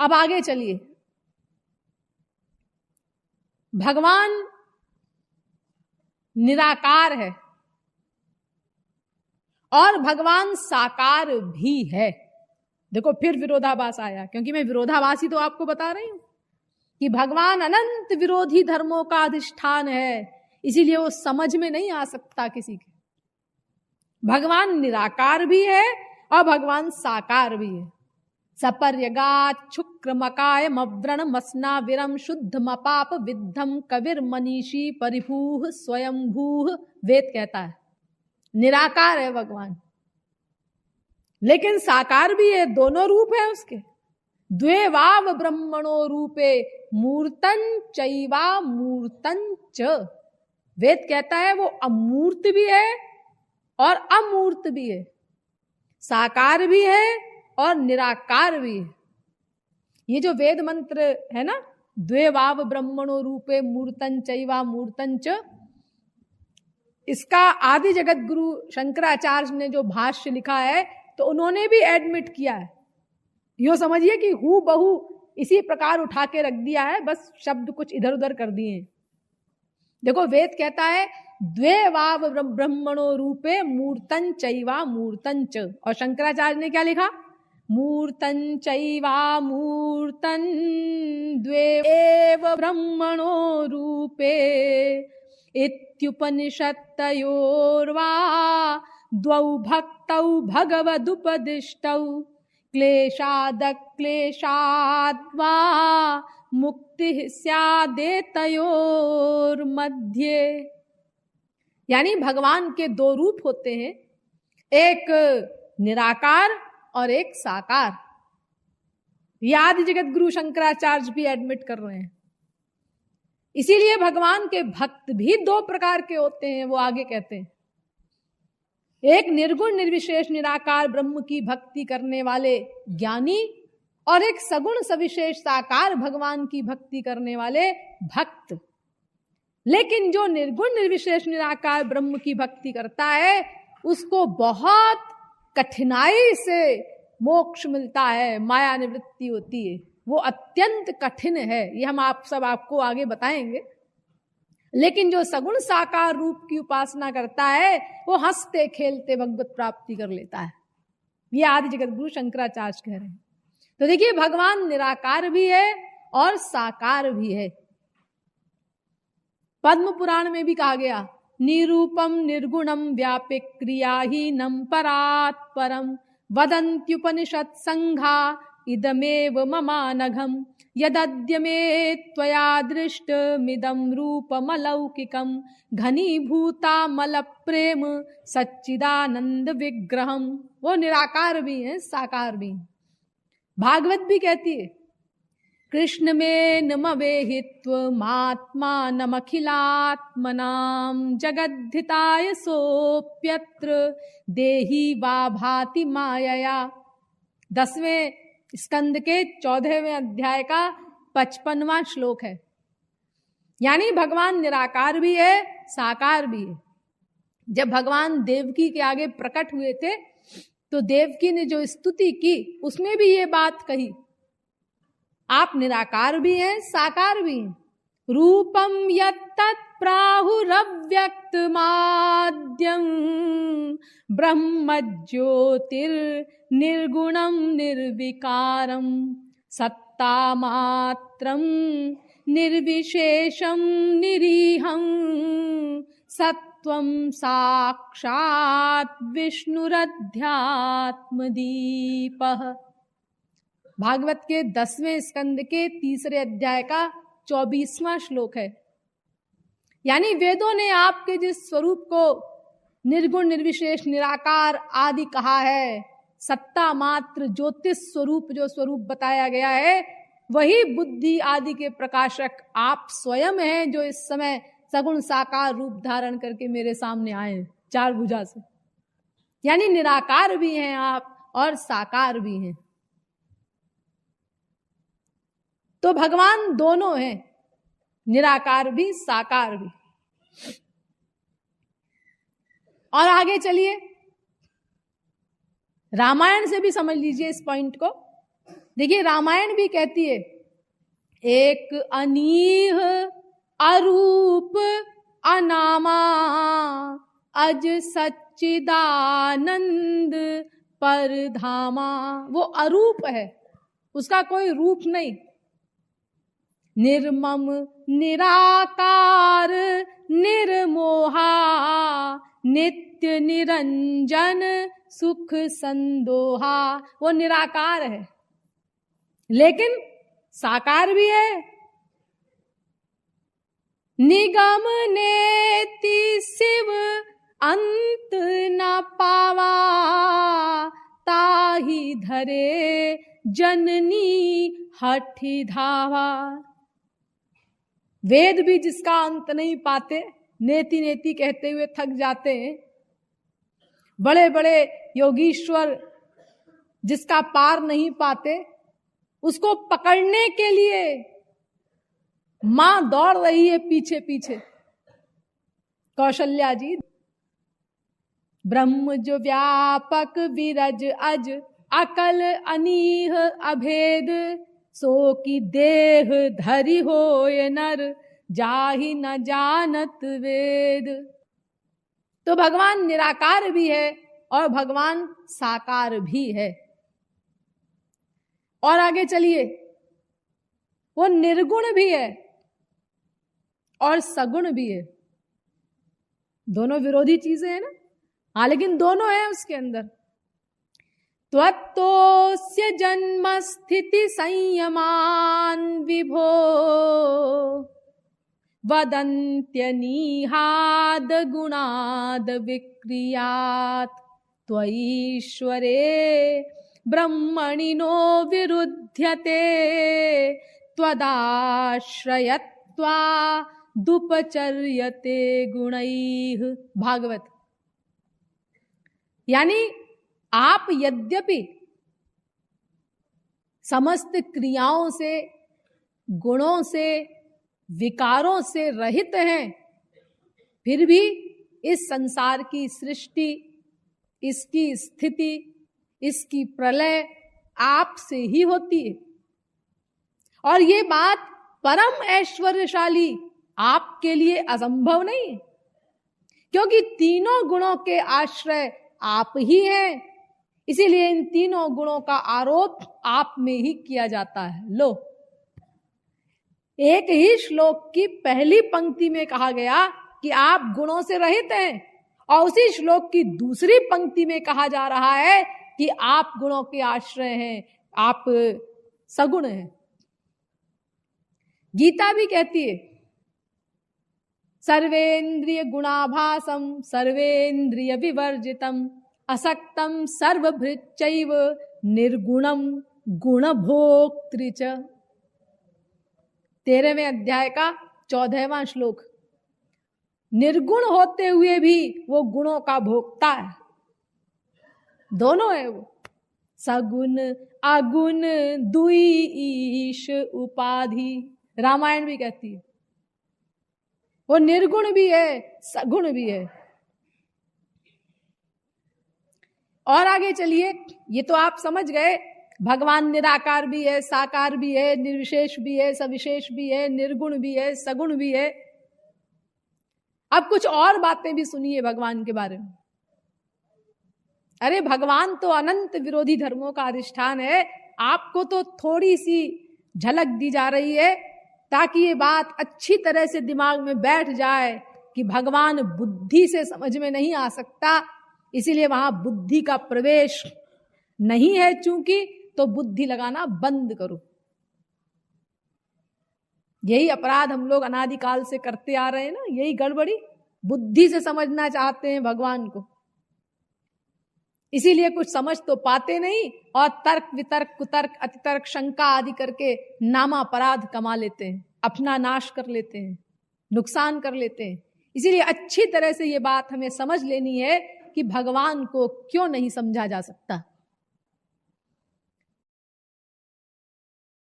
अब आगे चलिए, भगवान निराकार है और भगवान साकार भी है। देखो फिर विरोधाभास आया, क्योंकि मैं विरोधाभास ही तो आपको बता रही हूं कि भगवान अनंत विरोधी धर्मों का अधिष्ठान है, इसीलिए वो समझ में नहीं आ सकता किसी के। भगवान निराकार भी है और भगवान साकार भी है। सपर्यगात शुक्र मकाय मव्रण मसना विरम शुद्ध मपाप विद्धम कविर मनीषी परिभूह स्वयंभूह, वेद कहता है। निराकार है भगवान, लेकिन साकार भी है, दोनों रूप है उसके। द्वे वाव ब्रह्मणो रूपे मूर्तन चैवा मूर्तन च, वेद कहता है वो अमूर्त भी है और अमूर्त भी है, साकार भी है और निराकार भी है। ये जो वेद मंत्र है ना, द्वे वाव ब्रह्मणो रूपे मूर्तन चैवा मूर्तन च, इसका आदि जगत गुरु शंकराचार्य ने जो भाष्य लिखा है तो उन्होंने भी एडमिट किया है। यो समझिए कि हु बहु इसी प्रकार उठा के रख दिया है, बस शब्द कुछ इधर उधर कर दिए हैं। देखो वेद कहता है द्वे वाव ब्रह्मणो रूपे मूर्तन चैवा मूर्तन च, और शंकराचार्य ने क्या लिखा? मूर्तन चैवा मूर्तन द्वे एव ब्रह्मणो रूपे इत्युपनिषत्तयोर्वा द्वौ भक्तौ भगवदुपदिष्टौ क्लेशादक्लेशाद्वा मुक्ति स्यादेतयोर्मध्ये। यानी भगवान के दो रूप होते हैं, एक निराकार और एक साकार। ये आदि जगत गुरु शंकराचार्य भी एडमिट कर रहे हैं। इसीलिए भगवान के भक्त भी दो प्रकार के होते हैं, वो आगे कहते हैं। एक निर्गुण निर्विशेष निराकार ब्रह्म की भक्ति करने वाले ज्ञानी, और एक सगुण सविशेष साकार भगवान की भक्ति करने वाले भक्त। लेकिन जो निर्गुण निर्विशेष निराकार ब्रह्म की भक्ति करता है उसको बहुत कठिनाई से मोक्ष मिलता है, माया निवृत्ति होती है, वो अत्यंत कठिन है। ये हम आपको आगे बताएंगे। लेकिन जो सगुण साकार रूप की उपासना करता है वो हंसते खेलते भगवत प्राप्ति कर लेता है। ये आदि जगत गुरु शंकराचार्य कह रहे हैं। तो देखिए भगवान निराकार भी है और साकार भी है। पद्म पुराण में भी कहा गया, निरूपम निर्गुणम व्यापिक क्रियाहीनम परात् परम वदन्त्युपनिषत् संघा इदमेव ममानघम यदद्य मे त्वया दृष्टमिदं रूपमलौकिकं घनीभूतामल प्रेम सच्चिदानंद विग्रहम। वो निराकार भी है, साकार भी है। भागवत भी कहती है, कृष्ण में नमवेहित्वमात्मानमखिलात्मनां जगद्धिताय सोप्यत्र देही वा भाति मायया। 10वें स्कंद के 14वें अध्याय का 55वां श्लोक है। यानी भगवान निराकार भी है, साकार भी है। जब भगवान देवकी के आगे प्रकट हुए थे तो देवकी ने जो स्तुति की उसमें भी ये बात कही, आप निराकार भी हैं, साकार भी हैं। रूपम यत्तत् प्राहुरव्यक्त माद्यम ब्रह्म ज्योतिर निर्गुणम निर्विकारम सत्ता मात्रम निर्विशेषम निरीहं सत्वं साक्षात् विष्णुरध्यात्मदीपः। भागवत के 10वें स्कंद के 3रे अध्याय का 24वां श्लोक है। यानी वेदों ने आपके जिस स्वरूप को निर्गुण निर्विशेष निराकार आदि कहा है, सत्ता मात्र ज्योतिष स्वरूप जो स्वरूप बताया गया है, वही बुद्धि आदि के प्रकाशक आप स्वयं हैं, जो इस समय सगुण साकार रूप धारण करके मेरे सामने आए 4 भुजा से। यानी निराकार भी हैं आप और साकार भी हैं। तो भगवान दोनों हैं, निराकार भी साकार भी। और आगे चलिए, रामायण से भी समझ लीजिए इस पॉइंट को। देखिए रामायण भी कहती है, एक अनीह अरूप अनामा अज सच्चिदानंद परधामा। वो अरूप है, उसका कोई रूप नहीं। निर्मम निराकार निर्मोहा नित्य निरंजन सुख संदोहा। वो निराकार है लेकिन साकार भी है। निगम नेति शिव अंत न पावा ताहि धरे जननी हठी धावा। वेद भी जिसका अंत नहीं पाते, नेति नेति कहते हुए थक जाते हैं। बड़े बड़े योगीश्वर जिसका पार नहीं पाते, उसको पकड़ने के लिए मां दौड़ रही है पीछे पीछे। कौशल्या जी, ब्रह्म जो व्यापक विरज अज अकल अनीह अभेद सो की देह धरि होय नर जाहि न जानत वेद। तो भगवान निराकार भी है और भगवान साकार भी है। और आगे चलिए, वो निर्गुण भी है और सगुण भी है। दोनों विरोधी चीजें हैं ना, हाँ, लेकिन दोनों है उसके अंदर। त्वत्तोस्य जन्म स्थिति संयमान विभो वदन्त्यनीहाद गुणाद विक्रियात् त्वईश्वरे ब्रह्मणिनो विरुध्यते त्वदाश्रयत्वा दुपचर्यते गुणैः। भागवत। यानी आप यद्यपि समस्त क्रियाओं से, गुणों से, विकारों से रहित हैं, फिर भी इस संसार की सृष्टि, इसकी स्थिति, इसकी प्रलय आपसे ही होती है। और ये बात परम ऐश्वर्यशाली आपके लिए असंभव नहीं, क्योंकि तीनों गुणों के आश्रय आप ही हैं। इसीलिए इन तीनों गुणों का आरोप आप में ही किया जाता है। लो, एक ही श्लोक की पहली पंक्ति में कहा गया कि आप गुणों से रहित हैं, और उसी श्लोक की दूसरी पंक्ति में कहा जा रहा है कि आप गुणों के आश्रय हैं, आप सगुण हैं। गीता भी कहती है, सर्वेन्द्रिय गुणाभासम सर्वेन्द्रिय विवर्जितम असक्तम सर्वभृच्चैव निर्गुणम गुणभोक्तृ च। 13वें अध्याय का 14वां श्लोक। निर्गुण होते हुए भी वो गुणों का भोक्ता है। दोनों है वो, सगुण अगुण दुई ईश उपाधि। रामायण भी कहती है वो निर्गुण भी है, सगुण भी है। और आगे चलिए, ये तो आप समझ गए, भगवान निराकार भी है, साकार भी है, निर्विशेष भी है, सविशेष भी है, निर्गुण भी है, सगुण भी है। अब कुछ और बातें भी सुनिए भगवान के बारे में। अरे भगवान तो अनंत विरोधी धर्मों का अधिष्ठान है। आपको तो थोड़ी सी झलक दी जा रही है ताकि ये बात अच्छी तरह से दिमाग में बैठ जाए कि भगवान बुद्धि से समझ में नहीं आ सकता, इसीलिए वहां बुद्धि का प्रवेश नहीं है। चूंकि तो बुद्धि लगाना बंद करो। यही अपराध हम लोग अनादिकाल से करते आ रहे हैं ना, यही गड़बड़ी। बुद्धि से समझना चाहते हैं भगवान को, इसीलिए कुछ समझ तो पाते नहीं और तर्क वितर्क कुतर्क अतितर्क शंका आदि करके नामा अपराध कमा लेते हैं, अपना नाश कर लेते हैं, नुकसान कर लेते हैं। इसीलिए अच्छी तरह से ये बात हमें समझ लेनी है कि भगवान को क्यों नहीं समझा जा सकता।